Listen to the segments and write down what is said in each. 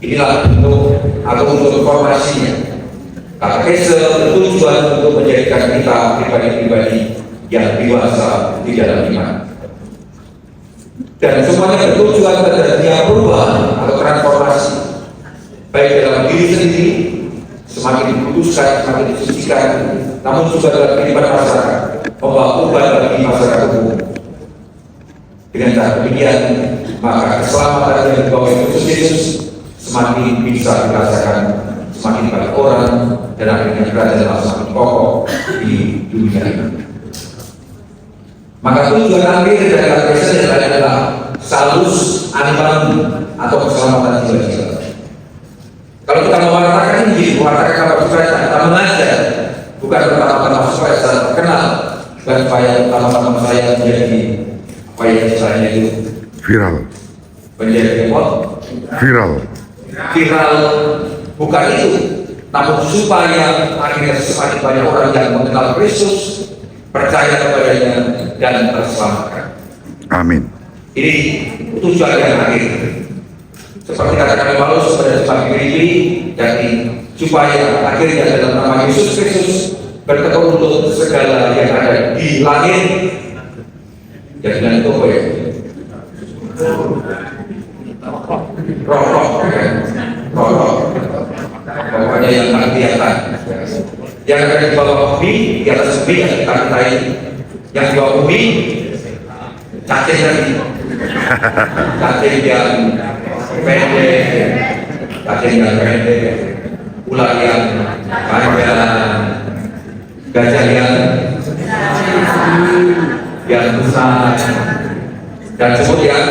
Inilah bentuk atau untuk formasinya. Katekese bertujuan untuk menjadikan kita pribadi-pribadi yang dewasa di dalam iman. Dan semuanya bertujuan terjadinya perubahan atau transformasi, baik dalam diri sendiri, semakin dikuduskan, semakin disucikan, namun juga dalam kehidupan masyarakat, membawa perubahan bagi masyarakat umum. Dengan cara demikian, maka keselamatan yang dibawa Yesus Kristus semakin bisa dirasakan semakin banyak orang dan akhirnya berada dalam semakin kokoh di dunia ini. Maka tujuan akhir dari katekese adalah salus animam atau keselamatan jiwa-jiwa. Kalau kita mewartakan Injil, mewartakan kabar sukacita, kita mengajar bukan pertama-tama supaya saya terkenal, bukan supaya pertama-tama saya menjadi apa yang istilahnya itu viral. Menjadi apa? Viral, bukan itu. Namun supaya akhirnya semakin banyak orang yang mengenal Kristus, percaya kepadanya dan terselamatkan. Amin. Ini tujuan yang akhir. Seperti katakan Paulus pada jemaat Filipi, jadi supaya akhirnya dalam nama Yesus Kristus bertekun untuk segala yang ada di langit dan dengan itu apa ya? Roh-roh, pokoknya yang kelihatan. Yang ada di bawah bumi, di atas bumi yang kita katai. Yang di bawah bumi, cacing lagi. Cacing yang pendek, ular yang panjang, gajah yang besar, dan semut yang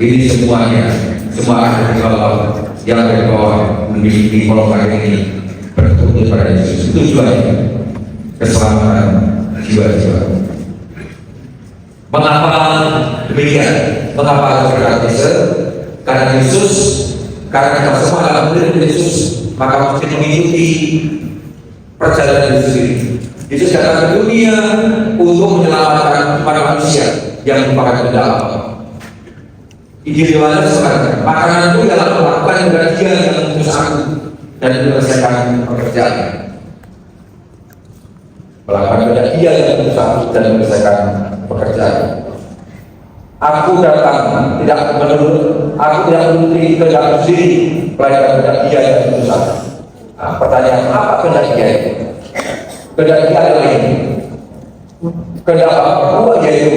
ini semuanya, semua ada di bawah, yang ada di bawah memiliki golongan ini bertutur pada Yesus. Tujuannya keselamatan jiwa-jiwa. Mengapa demikian? Mengapa harus berkatekese? Karena Yesus, karena kita semua adalah murid Yesus, maka mesti mengikuti perjalanan Yesus ini. Yesus datang ke dunia untuk menyelamatkan para manusia yang merupakan benda Allah. Injil Yohanes mengatakan, makanan itu ialah melakukan kepada Dia yang mengutus aku dan menyelesaikan pekerjaannya. Melakukan kepada Dia yang mengutus aku dan menyelesaikan pekerjaan. Aku datang tidak menuruti kehendak sendiri, melainkan kehendak Dia yang mengutus aku. Nah, pertanyaan, apa kehendak Dia itu? Kehendak Dia adalah ini. Kehendak apa? Yaitu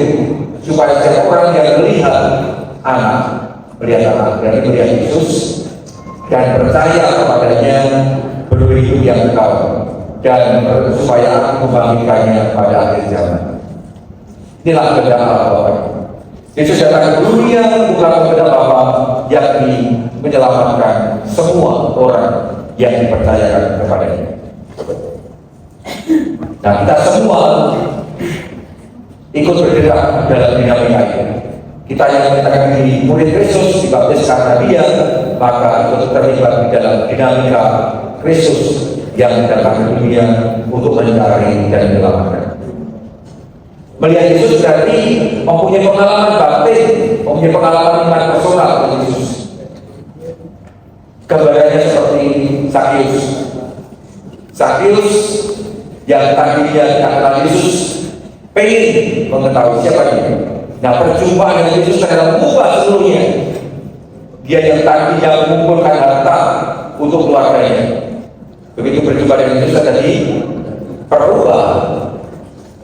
supaya setiap orang yang melihat dan melihat Yesus dan percaya kepadanya berhidup hidup yang kekal, dan supaya aku membangkitkannya pada akhir zaman. Inilah kehendak Allah. Yesus datang ke dunia bukan kehendak Bapa, yakni menyelamatkan semua orang yang dipercayakan kepadanya. Nah, kita semua ikut bergerak dalam dinamika ini. Kita yang menyatakan diri murid Kristus dibaptis karena Dia, maka ikut terlibat di dalam dinamika Kristus yang datang ke dunia untuk mencari dan menyelamatkan. Melihat Yesus berarti mempunyai pengalaman batin, mempunyai pengalaman iman personal dengan Yesus. Gambarannya seperti Sakius yang tadinya tidak kenal Yesus, pengen mengetahui siapa Dia. Nah, perjumpaan dengan Yesus adalah mengubah seluruhnya. Dia yang tadinya mengumpulkan harta untuk keluarganya, begitu berjumpa dengan Yesus tadi berubah.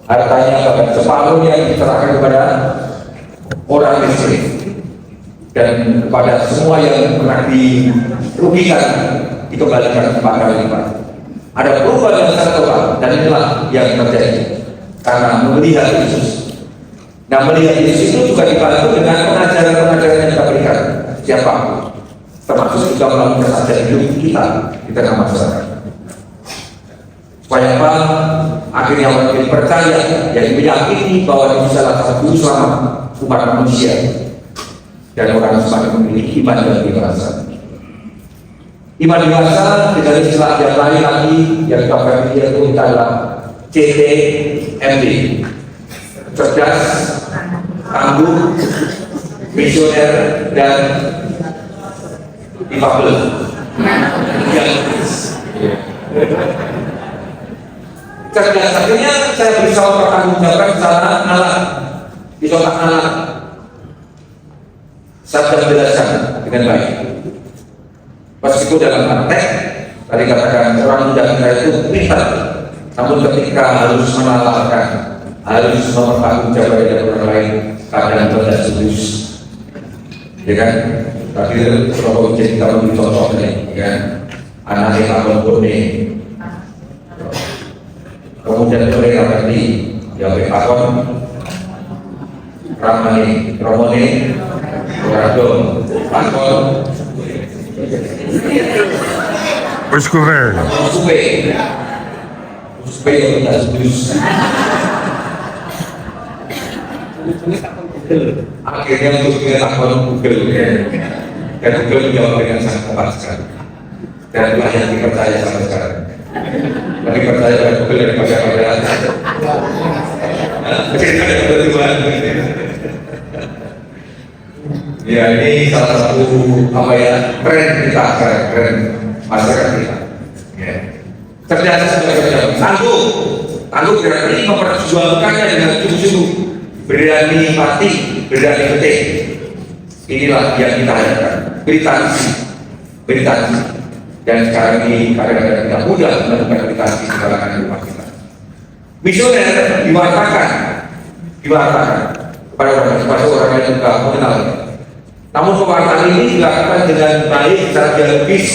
Hartanya bahkan separuhnya diserahkan kepada orang miskin dan kepada semua yang pernah dirugikan dikembalikan 4 kali lipat. Ada perubahan yang sangat total, dan inilah yang terjadi karena melihat Yesus. Nah, melihat Yesus itu juga dibantu dengan pengajaran-pengajaran yang kita berikan siapa, termasuk juga melalui kesaksian hidup kita di tengah masyarakat. Supaya apa? Akhirnya orang yang percaya, yang meyakini bahwa ini salah satu selamat umat manusia, dan orang semakin memiliki iman yang dewasa. Iman dewasa dengan istilah yang lain lagi yang kita beri itu adalah CTMD. Cerdas, tangguh, visioner dan difabel. Cerdas, akhirnya saya bisa mempertanggungjawabkan secara alat, di otak alat. Saya sudah menjelaskan dengan baik. Meskipun dalam praktek, tadi katakan orang muda kita itu pintar, namun ketika harus menalarkan, harus mempertanggungjawabkan dari orang lain, kadang tidak serius, ya kan? Tadi kalau jadi kalau dicontoh nih, ya kan? Anaknya abang kuning, kemudian mereka tadi yang berpakon, ramani, romoni, radom, pakon, Uskuver. Uskuver yang tidak serius. Akhirnya untuk kita takon Google, dan Google menjawab dengan sangat tepat sekali. Dan itulah yang dipercaya sampai sekarang. Lebih percaya pada Google daripada pada Tuhan. Ya, ini salah satu apa ya, tren kita sekarang, tren masyarakat kita. Ya. Ternyata sebagai tangguh berarti memperjuangkannya dengan sungguh-sungguh, berani mati, berani petik. Inilah yang kita harapkan. Beritansi. Dan sekarang ini kadang-kadang tidak mudah melakukan beritansi di kalangan rumah kita. Misioner diwartakan kepada orang yang juga mengenal. Namun pewartaan ini dilakukan dengan baik secara dialogis,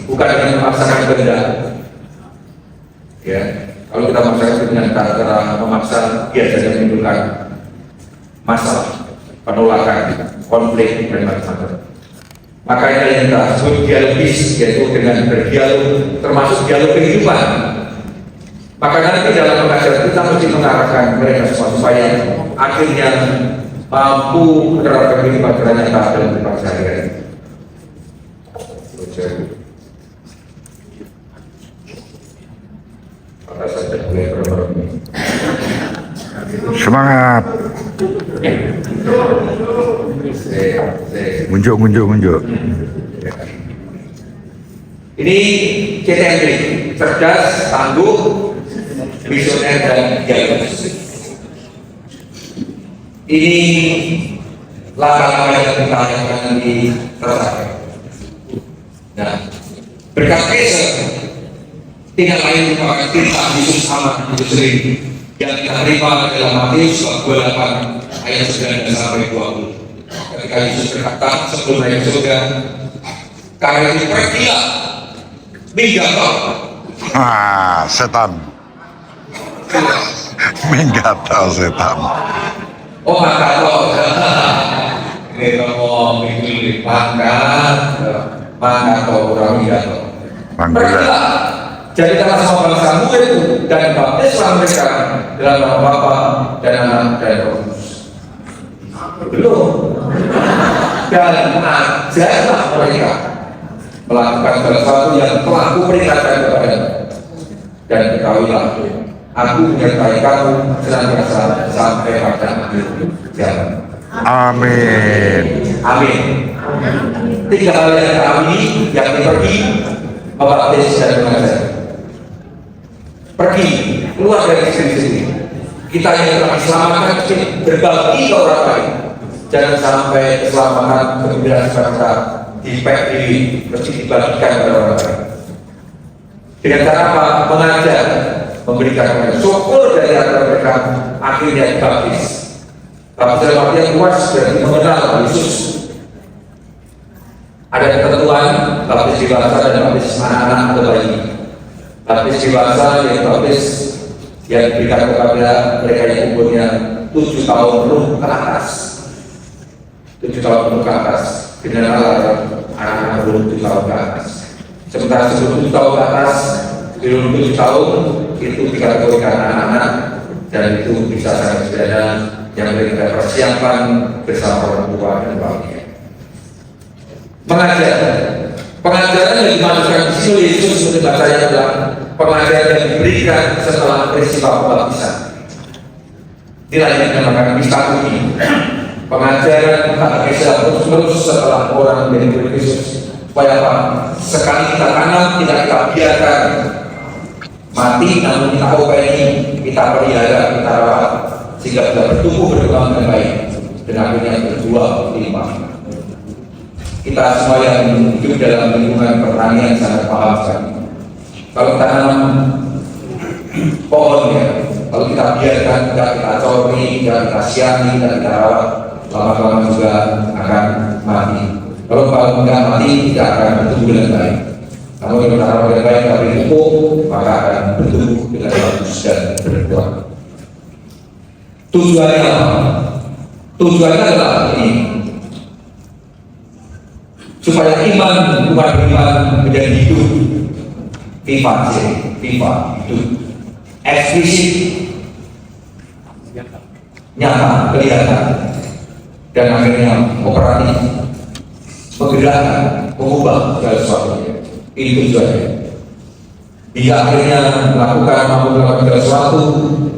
bukan dengan memaksakan kehendak. Ya, kalau kita memaksakan dengan cara memaksa, biasanya menimbulkan masalah, penolakan, konflik dan macam-macam. Makanya yang kita sebut dialogis, yaitu dengan berdialog, termasuk dialog kehidupan. Maka nanti dalam pengajaran kita mesti mengarahkan mereka semua supaya akhirnya mampu menerapkan kehidupan nyata dalam kehidupan sehari-hari. Semangat. Munjuk. Ini CTMP, cerdas, tangguh, visioner dan dialogis. Ini langkah-langkah yang kita akan diterapkan. Nah, berkat Yesus tidak lain merupakan cerita Yesus amat sendiri yang kita terima dalam Matius 28 ayat 9 sampai 20. Ketika Yesus berkata sebelum naik surga, karena itu pergilah, minggatau. Setan. Minggatau setan. Oh, manggatau. Ini ngomong itu manggatau orang minggatau. Pergilah, jadikanlah semua bangsa murid dan baptislah mereka dalam nama Bapa dan Anak dan Roh Kudus. Belum. Dan ajarlah mereka melakukan sesuatu yang telah kuperingatkan kepada. Dan ketahuilah, aku menyertai kamu senantiasa sampai pada akhir zaman. Amin. Tiga hal yang kami yang pergi, membaptis dan mengajar. Pergi, keluar dari sini. Kita yang telah diselamatkan berbagi ke orang lain. Jangan sampai keselamatan kegembiraan kita mesti dibagikan kepada orang lain. Dengan cara apa? Mengajar, memberikan mereka syukur dari antara mereka, akhirnya dibaptis. Baptis dalam arti yang luas berarti mengenal Yesus. Ada ketentuan baptis dewasa dan baptis anak-anak atau bayi. Baptis dewasa yang baptis yang diberikan kepada mereka yang umurnya 7 tahun penuh ke atas. 7 tahun penuh ke atas. Dengan anak-anak belum 7 tahun ke atas. Sementara sebelum 7 tahun ke atas, belum 7 tahun itu dikategorikan anak-anak dan itu bisa sangat sederhana yang memberikan persiapan bersama orang tua dan bahagia. Pengajaran yang dimaksudkan di sini Yesus seperti bahasanya adalah pengajaran yang diberikan setelah peristiwa pembaptisan. Inilah yang dinamakan misteri. pengajaran katekisa terus setelah orang menjadi murid Kristus, supaya apa? Sekali kita tanam, tidak kita biarkan mati, namun kita obati, kita pelihara, kita rawat, sehingga kita bertumbuh berkembang dengan baik dan akhirnya berbuah limpah. Kita semua yang hidup dalam lingkungan pertanian sangat paham sekali. Kalau tanam pohon ya, kalau kita biarkan, tidak kita cori, tidak kita siani, tidak kita rawat, lama-lama juga akan mati. Kalau tidak mati, tidak akan bertumbuh dengan baik. Namun kalau kita rawat dengan baik, kita beri pupuk, maka akan bertumbuh dengan bagus dan berbuah. Tujuannya apa? Tujuannya adalah ini, supaya iman menjadi hidup, hidup eksplisit, nyata, kelihatan, dan akhirnya operatif, menggerakkan, mengubah segala sesuatunya. Ini tujuannya. Dia akhirnya melakukan sesuatu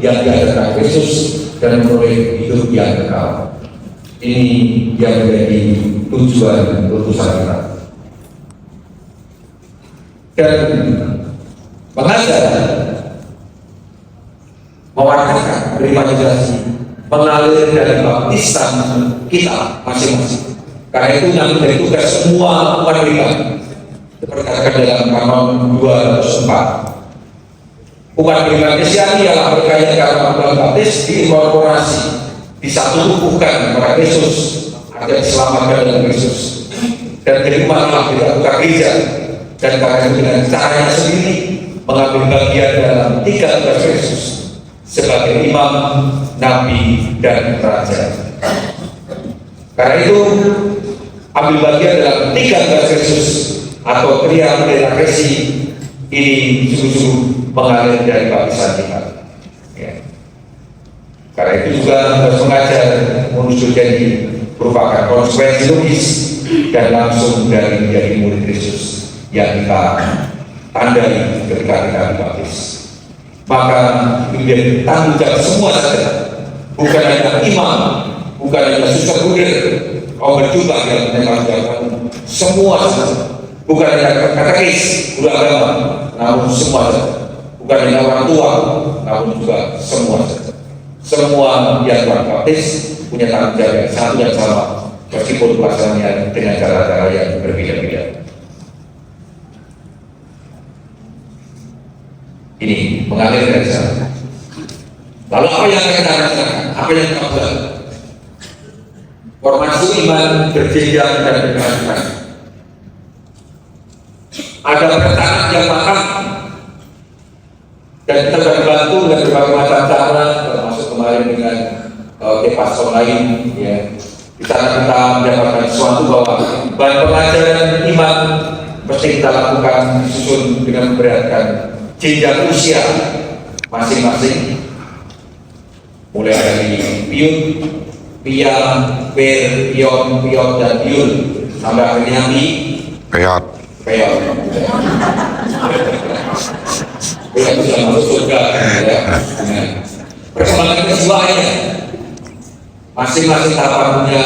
yang diajarkan Yesus dan memperoleh hidup yang kekal. Ini yang menjadi tujuan utusan kita. Dan mengajar, mewartakan, beri pancasila, mengalir dari baptisan kita masing-masing. Karena itu yang menjadi tugas semua umat beriman. Seperti katakan dalam Kanon 204. Umat beriman Kristiani ialah berkaya karena Tuhan baptis diinkorporasi, disatukan kepada Yesus, agar diselamatkan dengan Yesus. Dan jadi umat Allah tidak buka gereja, dan karena itu dengan caranya sendiri mengambil bagian dalam 3 tugas Yesus sebagai imam, nabi, dan raja. Karena itu ambil bagian dalam 3 tugas Yesus atau pria pendeta Kresi ini sungguh-sungguh mengalir dari baptisan kita. Ya. Karena itu juga harus mengajar menuju janji merupakan konsekuensi logis dan langsung dari menjadi murid Kristus yang kita tandai ketika kita dibaptis. Maka menjadi tanggung jawab semua saja, bukan hanya imam, bukan hanya suster budir, kaum berjubah yang menanggung jawab semua saja. Bukan hanya katekis, guru agama, namun semua saja. Bukan hanya orang tua, namun juga semua saja. Semua yang baptis punya tanggung jawab yang satu dan sama, meskipun pelaksanaannya dengan cara-cara yang berbeda-beda. Ini mengalir dari sana. Lalu apa yang kita lakukan? Apa yang kita buat? Formasi iman berjenjang dan berkelanjutan. Ada perencanaan yang matang, dan kita sudah dibantu dengan berbagai macam cara, termasuk kemarin dengan kepas online. Ya. Di sana kita mendapatkan sesuatu bahwa bahan pengajaran iman mesti kita lakukan disusun dengan memperhatikan jenjang usia masing-masing, mulai dari piut, pia, per, pion, dan piul, sampai akhirnya Peot. Peot sudah masuk surga, ya. Perkembangan kejiwaannya, masing-masing tahapan punya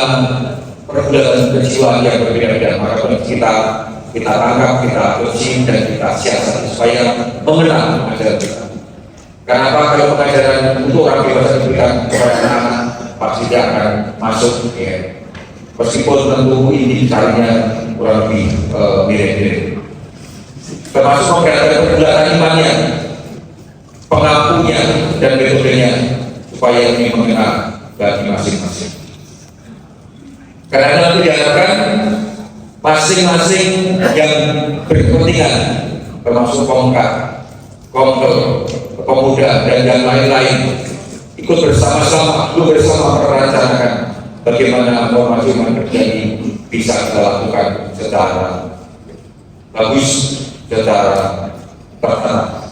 pergulatan kejiwaan yang berbeda-beda. Maka kita tangkap, kita uji, dan kita siasat supaya mengenal pengajaran kita. Kenapa kalau pengajaran untuk orang dewasa diberikan kepada anak-anak pasti dia akan masuk, ya. Meskipun tentu ini caranya kurang lebih mirip-mirip. Termasuk memperhatikan pergulatan imannya, pengampunya, dan metodenya supaya ini mengenal bagi masing-masing. Karena nanti diharapkan masing-masing yang berkepentingan, termasuk komka, komkel, pemuda, dan yang lain-lain, ikut bersama-sama merencanakan bagaimana formasi iman terjadi bisa kita lakukan secara bagus, secara tertata.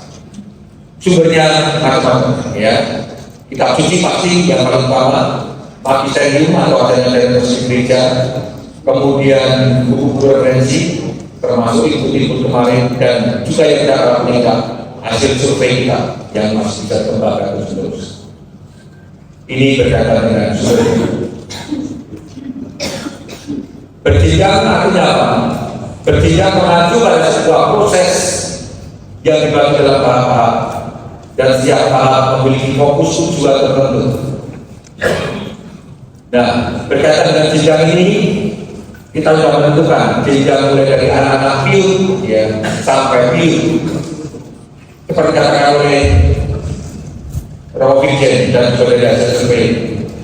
Sumbernya macam-macam, ya. Kita cuci pasti yang paling utama, magisterium atau adanya dari gereja, kemudian buku referensi, termasuk ikut-ikut kemarin, dan juga yang kita lakukan hasil survei kita yang masih bisa dikembangkan terus. Ini berkaitan dengan sumber. Berjenjang artinya apa? Berjenjang mengacu pada sebuah proses yang dibagi dalam tahap-tahap, dan setiap tahap memiliki fokus tujuan tertentu. Nah, berkaitan dengan jenjang ini, kita sudah menentukan jenjang mulai dari anak-anak piut ya sampai piut. Seperti dikatakan oleh Robigen dan saudara survei,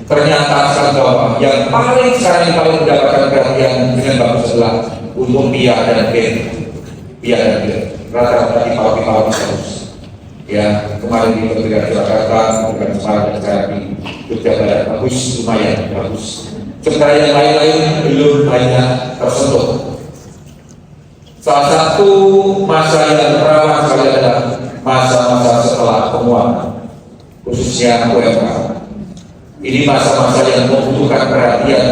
ternyata bahwa yang paling mendapatkan perhatian dengan bagus adalah untuk Pia dan Ben. Pia dan Ben rata-rata di paut terus. Ya, kemarin di Kementerian Jakarta, bukan kemarin dan sekarang di Jogja Barat, bagus, lumayan bagus. Sementara yang lain-lain belum banyak tersentuh. Salah satu masa yang rawan sekali adalah masa-masa setelah penguatan, khususnya UMK. Ini masa-masa yang membutuhkan perhatian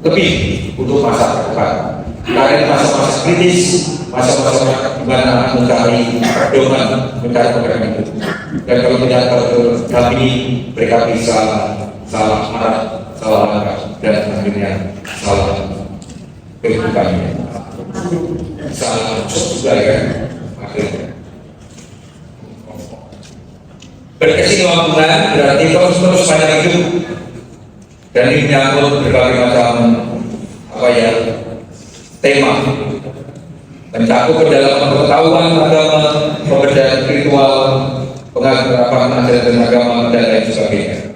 lebih untuk masa depan. Karena ini masa-masa kritis, masa-masa di mana mencari pedoman, mencari pegangan itu. Dan kalau tidak terdampingi, mereka bisa salah arah, salah langkah, dan akhirnya salah kehidupannya. Salah juga ya, akhirnya. Berkesinambungan berarti terus banyak hidup, dan ini menyangkut berbagai macam tema, mencakup kedalaman pengetahuan agama, pemberdayaan spiritual, pengajaran ajaran agama, dan lain sebagainya.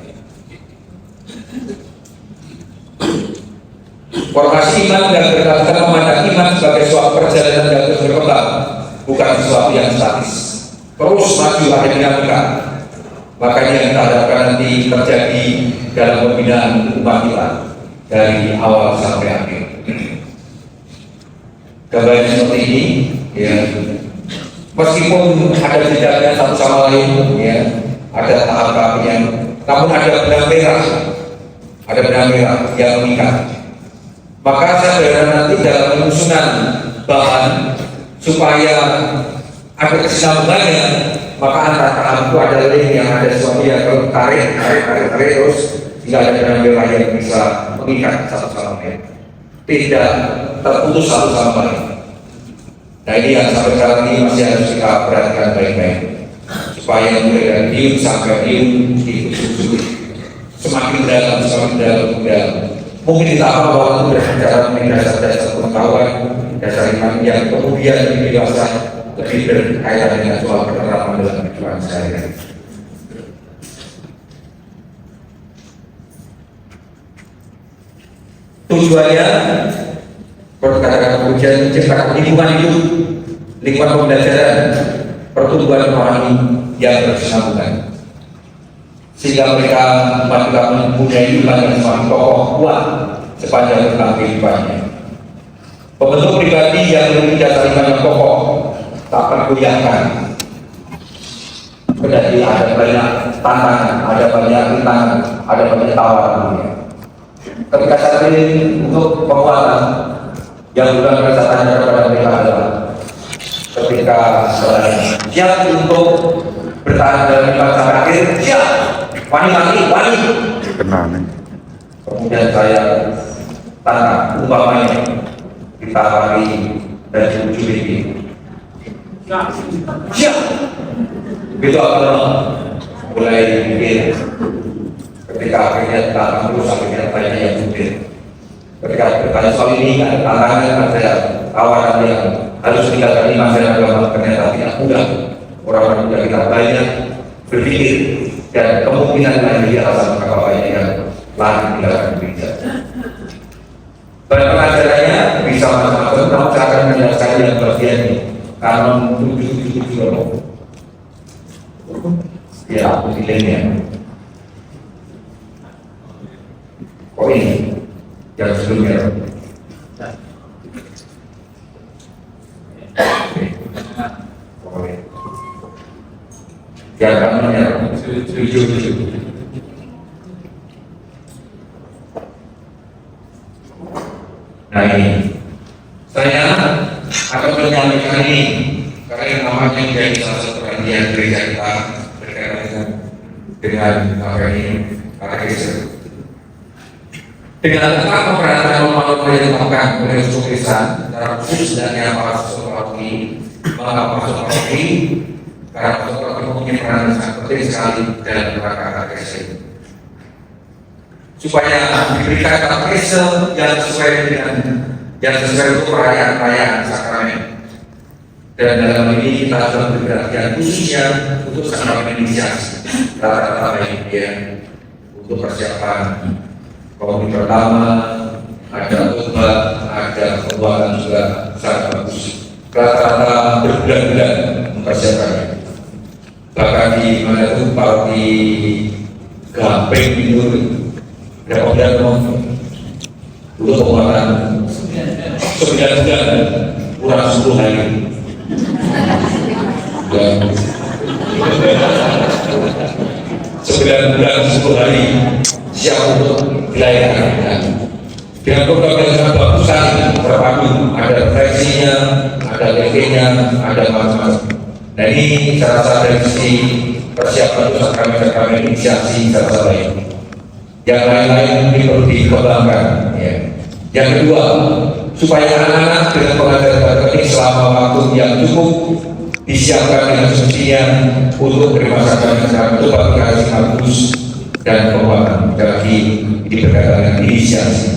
Formasi iman dan berkaitan memandang iman sebagai suatu perjalanan yang terus berkembang, bukan sesuatu yang statis. Terus maju, ada dinamika. Makanya kita harapkan nanti terjadi dalam pembinaan umat kita dari awal sampai akhir. Gambarnya seperti ini, ya. Meskipun ada jejaknya satu sama lain, ya, ada tahap-tahapnya, namun ada benang merah yang mengikat. Maka saya berharap nanti dalam penyusunan bahan supaya ada kesinambungannya, maka antara tahap itu ada link yang ada sesuatu yang tarik terus tidak ada benang merah yang bisa mengikat satu sama lain, tidak terputus satu sama lain. Nah, ini yang sampai sekarang ini masih harus kita perhatikan baik-baik supaya mulai dari dium sampai dium itu semakin dalam. Mungkin kita awal itu berbicara mengenai dasar-dasar pengetahuan, dasar iman yang kemudian lebih dewasa, lebih berkaitan dengan soal penerapan dalam kehidupan sehari-hari. Tujuannya perkatakan kemudian menciptakan lingkungan hidup, lingkungan pembelajaran, pertumbuhan rohani yang berkesinambungan, sehingga mereka mempunyai iman yang semakin kokoh kuat sepanjang tentang kehidupannya. Pembentuk pribadi yang memiliki dasar iman yang kokoh tak tergoyahkan. Berarti ada banyak tantangan, ada banyak rintangan, ada banyak tawaran. Ketika saat ini untuk penguatan yang juga kita tanya kepada mereka adalah ketika siap untuk bertahan dalam iman sampai akhir, siap. Wani. Kenal nih. Kemudian saya tanya, umpamanya kita lari dari ujung ini. Siap. Begitu apa? Mulai mikir. Ketika akhirnya datang terus akhirnya banyak yang mikir. Ketika bertanya soal ini kan tantangan saya tawaran yang harus meninggalkan iman dan agama ternyata tidak mudah. Orang-orang muda kita banyak berpikir. Dan kemungkinan menjadi alasan mengapa banyak yang lari meninggalkan gereja. Bahan pengajarannya bisa macam-macam, namun saya akan menjelaskan yang bagian ini. Kanon 777 ya, aku pilihnya. Oh ini yang sebelumnya. Yang kanonnya 77. Nah ini saya akan menyampaikan ini karena yang namanya menjadi salah satu perhatian gereja kita berkaitan dengan apa ini, karena gereja Dengan lengkap memperhatikan norma-norma yang ditetapkan oleh Rasul Kristen secara khusus dan yang masuk Rocky, mengapa masuk Rocky? Karena masuk Rocky mempunyai peran yang sangat penting sekali dalam rangka katekisme, supaya diberikan katekisme yang sesuai untuk perayaan sakramen. Dan dalam ini kita sudah memberi perhatian khususnya untuk sakramen inisiasi, rata-rata baik ya, untuk persiapan komuni pertama, ada khotbah, ada pembuatan juga sangat bagus. Rata-rata berbulan-bulan mempersiapkannya. Bahkan di mana itu di Gamping itu berapa bulan untuk pembuatan 9 bulan kurang 10 hari. Dan 9 bulan 10 hari siap untuk dilayani dengan program yang sangat bagus sekali, terpadu, ada refleksinya, ada TV-nya, ada macam-macam. Nah ini saya rasa dari sisi persiapan untuk sakramen inisiasi saya rasa lain. Yang lain-lain ini perlu dikembangkan. Ya. Yang kedua, supaya anak-anak dengan pengajaran ini selama waktu yang cukup disiapkan dengan semestinya untuk bermasakan secara betul aplikasi bagus dan penguatan lagi di berkaitan dengan inisiasi.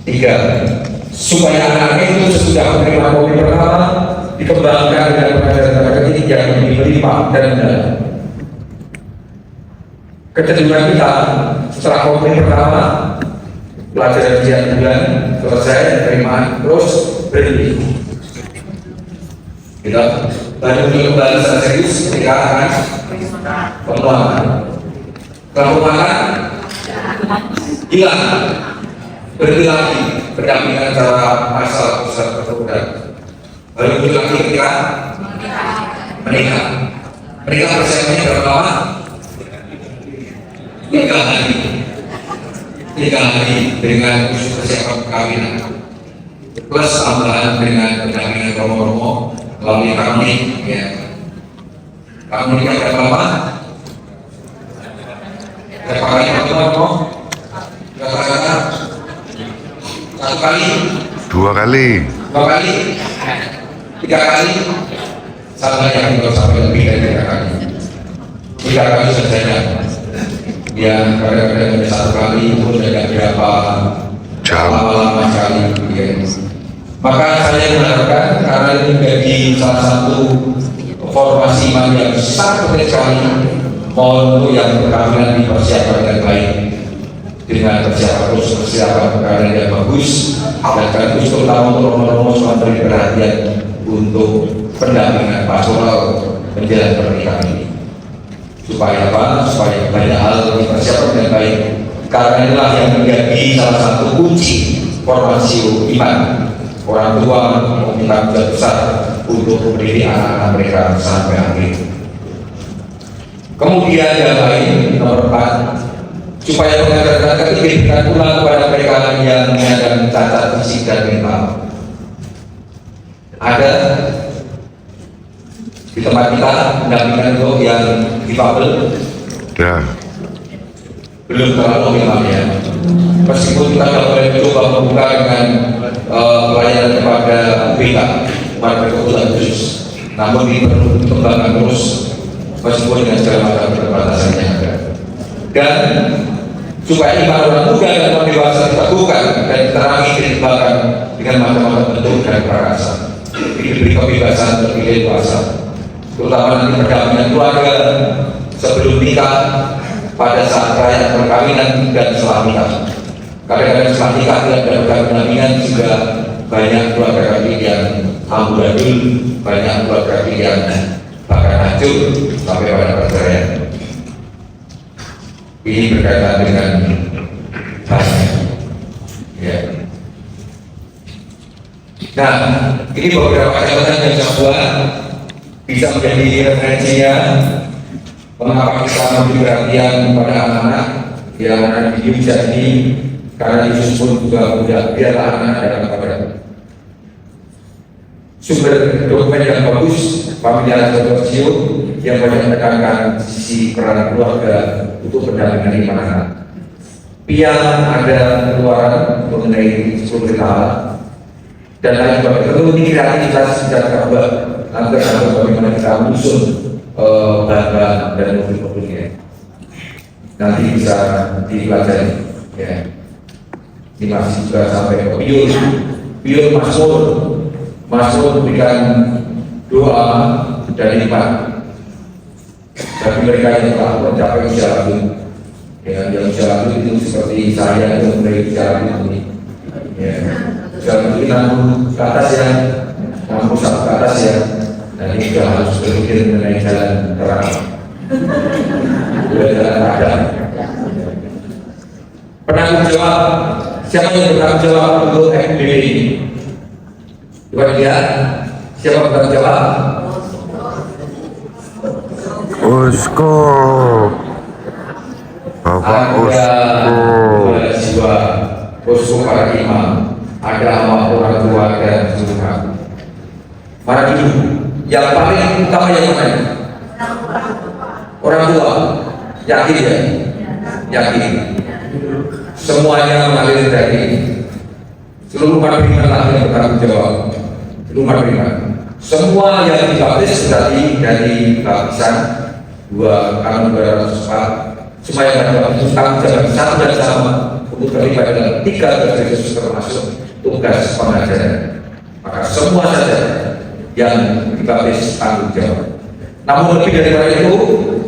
3, supaya anak itu sesudah menerima kopi pertama dikembangkan dengan pengajaran ketiga yang lebih berlimpah dan mendalam. Kecenderungan kita setelah kopi pertama pelajaran sekian bulan selesai penerimaan terus berhenti. Kita baru kembali secara serius ketika akan penguatan. Penguatan hilang, berhenti lagi pendampingan secara asal pusat pertubuhan. Baru muncul lagi ketika menikah. Menikah persiapannya berapa lama? 3 hari. 3 hari dengan persiapan perkawinan. Plus tambahan dengan pendampingan romo-romo melalui kami, ya. Kamu nikah berapa lama? Berapa kali romo? Kata-kata 1 kali? 2 kali. 2 kali? 3 kali? Sampai yang tidak sampai lebih dari 3 kali. 3 kali saja. Yang kadang-kadang 1 kali itu ada berapa lama sekali. Ya. Maka saya mengharapkan karena ini menjadi salah satu formasi iman yang sangat penting sekali, mohon untuk yang perkawinan dipersiapkan dengan baik dengan persiapan perkawinan yang bagus dan sekaligus terutama untuk romo-romo semua beri perhatian untuk pendampingan pastoral menjelang pernikahan ini. Supaya apa? Supaya banyak hal dipersiapkan dengan baik. Karena inilah yang menjadi salah satu kunci formasi iman. Orang tua memiliki tanggung besar untuk mendidik anak-anak mereka sampai akhir. Kemudian yang lain nomor 4, supaya pengajaran itu diberikan pula kepada mereka yang menyandang cacat fisik dan mental. Ada di tempat kita pendampingan untuk yang difabel. Ya. Belum terlalu memang ya. Meskipun kita sudah mulai mencoba membuka dengan pelayanan kepada BK, kepada kebutuhan khusus, namun ini perlu dikembangkan terus meskipun dengan segala macam keterbatasan yang ada. Dan supaya iman orang muda dan orang dewasa diteguhkan dan diterangi dikembangkan dengan macam-macam bentuk dan prakarsa. Diberi kebebasan berpilih kuasa, terutama nanti pendampingan keluarga sebelum nikah, pada saat perayaan perkawinan dan setelah nikah. Kadang-kadang setelah nikah tidak ada pendampingan juga banyak keluarga kami yang amburadul, banyak keluarga kami yang bahkan hancur sampai pada perceraian. Ini berkaitan dengan banyak. Ya. Nah, ini beberapa catatan yang saya buat bisa menjadi referensinya. Mengapa kita memberi perhatian pada anak-anak yang ada di Indonesia ini, karena Yesus pun juga muda, biarlah anak-anak dalam kabar. Sumber dokumen yang bagus, Familia Sosial yang banyak menekankan sisi peran keluarga untuk pendampingan iman anak. piang ada keluaran mengenai 10 berita dan lain sebagainya. Tentu ini kreativitas dan kabar nanti harus bagaimana kita menyusun bahan-bahan dan mobil-mobilnya. Nanti bisa dipelajari ya. Ini masih juga sampai ke pion Mazmur memberikan doa dari iman bagi mereka yang telah mencapai usia lanjut. Ya, yang usia lanjut itu seperti saya yang mulai usia lanjut ini. Ya, usia lanjut ini 60 ke atas ya, 61 ke atas ya. Dan ini sudah harus berpikir mengenai jalan terang. Sudah jalan padang. Penanggung jawab, siapa yang bertanggung jawab untuk FBB ini? Coba lihat, siapa bertanggung jawab? Uskup. Bapak Uskup. Ada jiwa uskup para imam, ada sama orang tua dan seluruh. Para dulu, yang paling utama yang mana? Orang tua, yakin ya? Yakin. Semuanya mengalir dari seluruh umat beriman yang bertanggung jawab. Seluruh umat beriman. Semua yang dibaptis dari baptisan 2/204. Semua yang dibaptis tanggung jawab satu dan sama untuk terlibat dalam 3 Yesus termasuk tugas pengajaran. Maka semua saja yang dibaptis tanggung jawab. Namun lebih daripada itu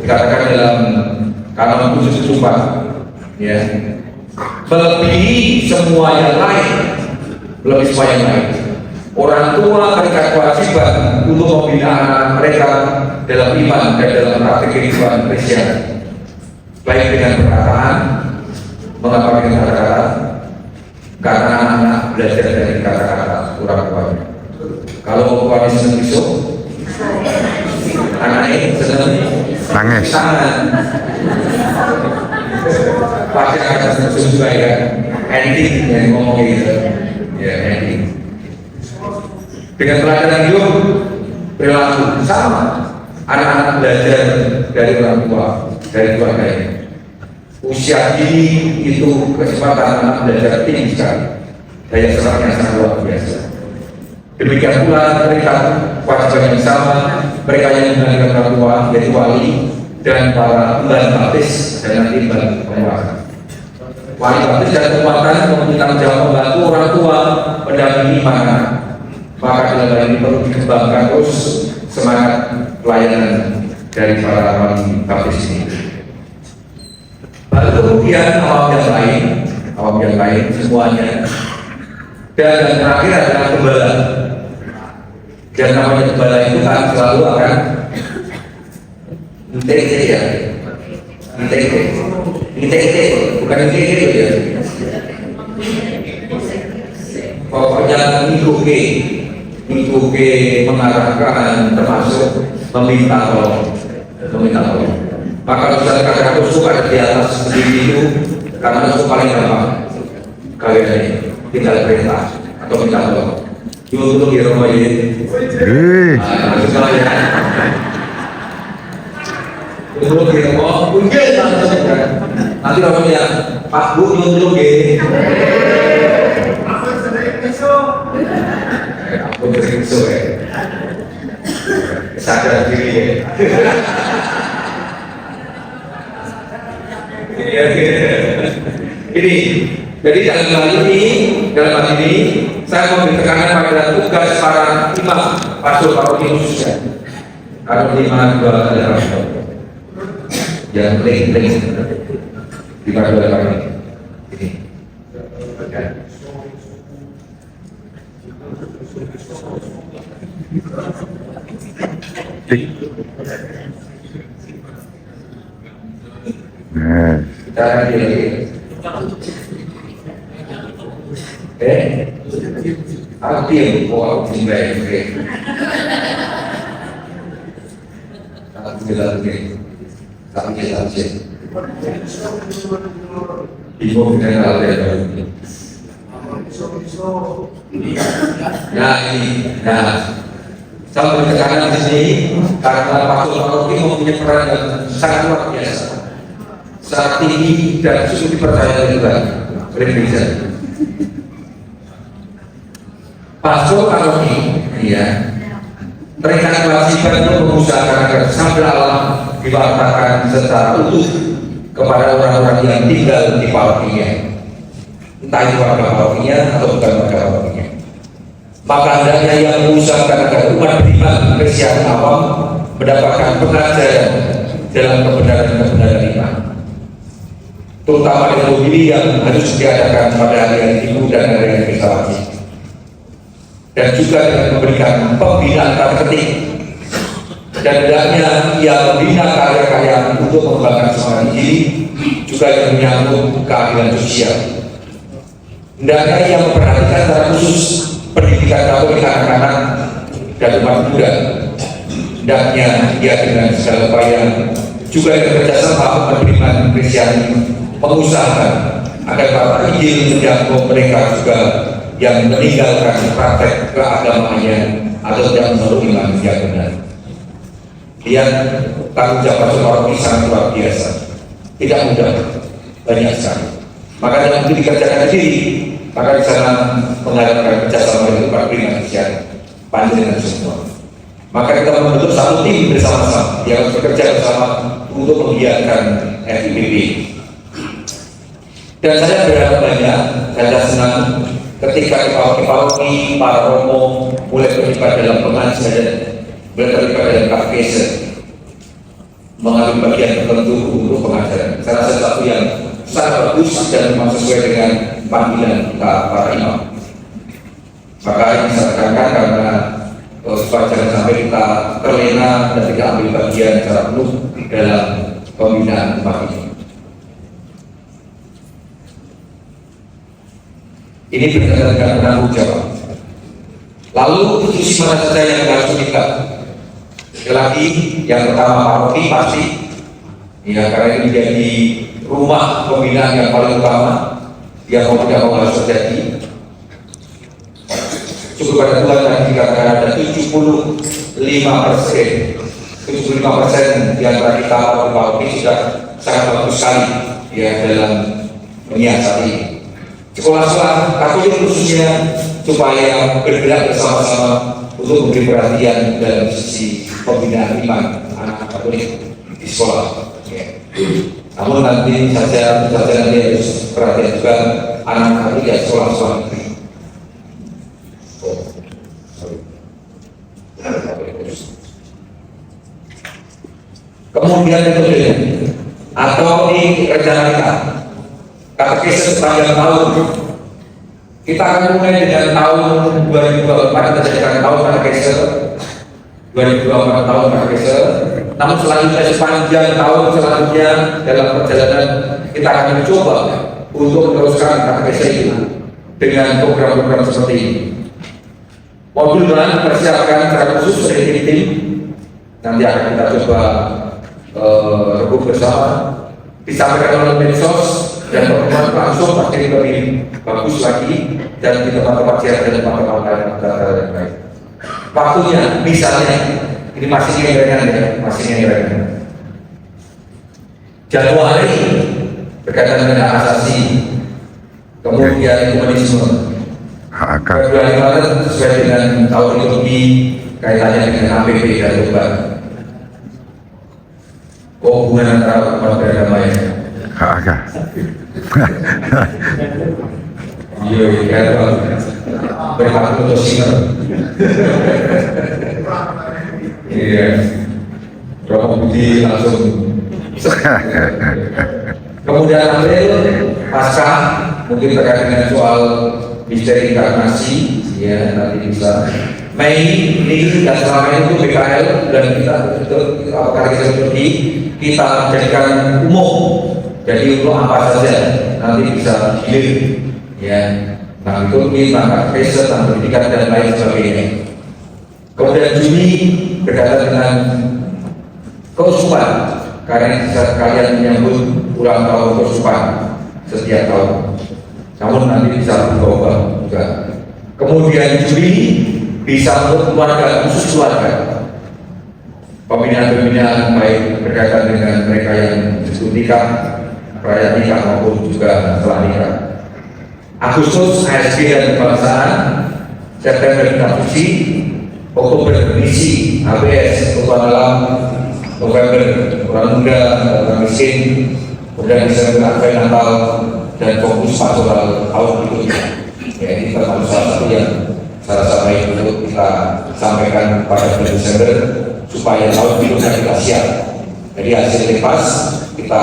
dikatakan dalam Kanon Khusus Sumpah, ya, melebihi semua yang lain, lebih semua yang lain. Orang tua mereka kewajiban untuk membina anak mereka dalam iman dan dalam praktik kehidupan Kristen, baik dengan perkataan, mengapa dengan kata-kata, karena anak-anak belajar dari kata-kata orang tuanya. Kalau tuanya senang besok, anaknya senang Nangis. tangan. Pasti akan senang juga ya, ending yang ngomong gitu, ya ending. Dengan pelajaran hidup perilaku sama, anak-anak belajar dari orang tua, dari keluarganya. Usia dini itu kesempatan anak belajar tinggi sekali, daya serapnya sangat luar biasa. Demikian pula mereka kewajiban yang sama, mereka yang mengenalkan orang tua, yaitu wali dan para imam baptis dan nanti imam penguasa. Wali baptis dan penguatan mempunyai tanggung jawab membantu orang tua mendampingi anak. Maka dalam hal ini perlu dikembangkan terus semangat pelayanan dari para wali baptis ini. Lalu kemudian awam yang lain semuanya. Dan yang terakhir adalah gembala. Yang namanya gembala itu kan selalu akan bukan itu ya. Pokoknya itu mengarahkan termasuk meminta tolong. Maka misalnya kata suka ada di atas sendiri itu karena itu paling gampang kalian ini tinggal perintah atau minta tolong. Dulu di rumah ini. Dulu di rumah mungkin nanti orangnya Pak Bu dulu aku berikso ya, sadar diri ya. Ini, jadi dalam hal ini saya memberi tekanan pada tugas para imam, pastor paroki khususnya. Kalau di mana juga ada yang penting di mana ini. Cara dia aku diam, aku tinggal aku bilang kami saja ibu dengan ada nah ini, saya beri tekanan di sini karena pastor paroki mempunyai peran yang sangat luar biasa. sangat tinggi dan cukup dipercaya juga oleh gereja. Pastor Karomi, ya, terikat kewajiban untuk mengusahakan agar sabda Allah diwartakan secara utuh kepada orang-orang yang tinggal di parokinya, entah itu warga parokinya atau bukan warga parokinya. Maka hendaknya yang mengusahakan agar umat beriman Kristen awam mendapatkan pengajaran dalam kebenaran iman, terutama dengan diri yang harus diadakan pada hari-hari Minggu dan hari-hari Misa wajib, dan juga dengan memberikan pembinaan terketik. Dan hendaknya ia membina karya-karya untuk mengembangkan semangat Injil, juga yang menyangkut keadilan sosial. Hendaknya ia memperhatikan secara khusus pendidikan Katolik anak-anak dan umat muda. Hendaknya ia dengan segala upaya juga bekerjasama beriman Kristen mengusahakan agar para Injil menjangkau mereka juga yang meninggalkan praktek keagamaannya atau tidak menurut iman yang benar. Lihat, tanggung jawab paroki sangat luar biasa, tidak mudah, banyak sekali. Maka yang mungkin dikerjakan sendiri, maka di sana mengharapkan kerjasama dengan para beriman Kristen, pandai dan semua. Maka kita membentuk satu tim bersama-sama yang bekerja bersama untuk menggiatkan FIPP. Dan saya berharap banyak, saya senang ketika paroki para romo mulai terlibat dalam pengajian, mulai terlibat dalam katekese, mengambil bagian tertentu untuk pengajaran. Saya rasa sesuatu yang sangat bagus dan memang sesuai dengan panggilan kita para imam. Maka ini saya tekankan karena supaya jangan sampai kita terlena dan tidak ambil bagian secara penuh dalam pembinaan umat ini. Ini berkaitan dengan penanggung jawab. Lalu institusi mana saja yang harus terlibat? Sekali lagi, yang pertama paroki pasti, ya, karena ini menjadi rumah pembinaan yang paling utama yang mau tidak mau harus terjadi. Cukup pada Tuhan yang dikatakan ada 75% di antara kita paroki sudah sangat bagus sekali ya dalam menyiasati sekolah-sekolah Katolik khususnya supaya bergerak bersama-sama untuk memberi perhatian dalam sisi pembinaan iman anak Katolik di sekolah. Ya. Namun nanti saja nanti harus perhatian juga anak Katolik di sekolah-sekolah negeri. Kemudian metode atau ini rencana kita katekese sepanjang tahun. Kita akan mulai dengan tahun 2024 kita jadikan tahun katekese 2024 tahun katekese. Namun selanjutnya sepanjang tahun selanjutnya dalam perjalanan kita akan mencoba untuk meneruskan katekese itu dengan program-program seperti ini. Modul dan persiapkan secara khusus dari tim nanti akan kita coba rebut bersama, disampaikan oleh medsos dan pertemuan langsung pasti lebih bagus lagi dan di tempat-tempat siaran dan tempat-tempat lain. Waktunya misalnya ini masih ngerengan. Januari berkaitan dengan hak asasi, kemudian humanisme. Februari Maret sesuai dengan tahun liturgi kaitannya dengan APP dan Tuhan. Hubungan antara umat beragama ya. Iya, kan berlaku untuk singer. Iya, Romo Budi langsung. Kemudian April Paskah mungkin terkait dengan soal misteri inkarnasi, ya nanti bisa. Mei ini dan selama itu BKL dan kita kita jadikan umum. Jadi untuk apa saja nanti bisa hilir, ya. Nah itu kita riset dan pendidikan dan lain sebagainya. Kemudian Juni berkaitan dengan keuskupan, karena kalian menyambut ulang tahun keuskupan setiap tahun. Namun nanti bisa berubah juga. Kemudian Juli bisa untuk keluarga, khusus keluarga. Pembinaan baik berkaitan dengan mereka yang justru nikah perayaan nikah maupun juga setelah nikah. Agustus ASG dan kebangsaan, September kita suci, Oktober misi ABS Perubahan Alam, November orang muda, orang miskin, kemudian Desember Advent Natal dan fokus pastoral tahun berikutnya. Ya, ini termasuk salah satu yang saya rasa baik untuk kita sampaikan pada bulan Desember supaya tahun berikutnya kita siap. Jadi hasil lepas kita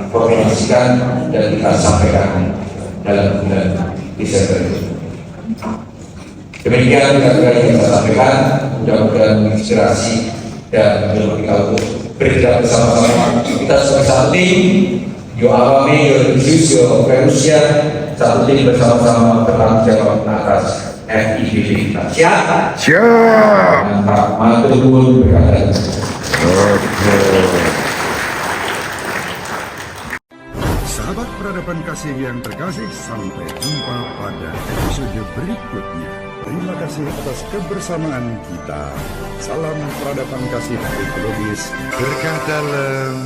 koordinasikan dan kita sampaikan dalam bulan Desember itu. Demikian kira-kira yang saya sampaikan, mudah-mudahan menginspirasi dan mendorong kita untuk bergerak bersama-sama. Kita sebagai satu tim, Yo Awami, Yo Reviews, Yo Perusia, satu tim bersama-sama bertanggung jawab atas FIBB kita. Siap? Siap. Mantap, matur nuwun berkata. Sahabat peradaban kasih yang terkasih, sampai jumpa pada episode berikutnya. Terima kasih atas kebersamaan kita. Salam peradaban kasih ekologis. Berkah dalam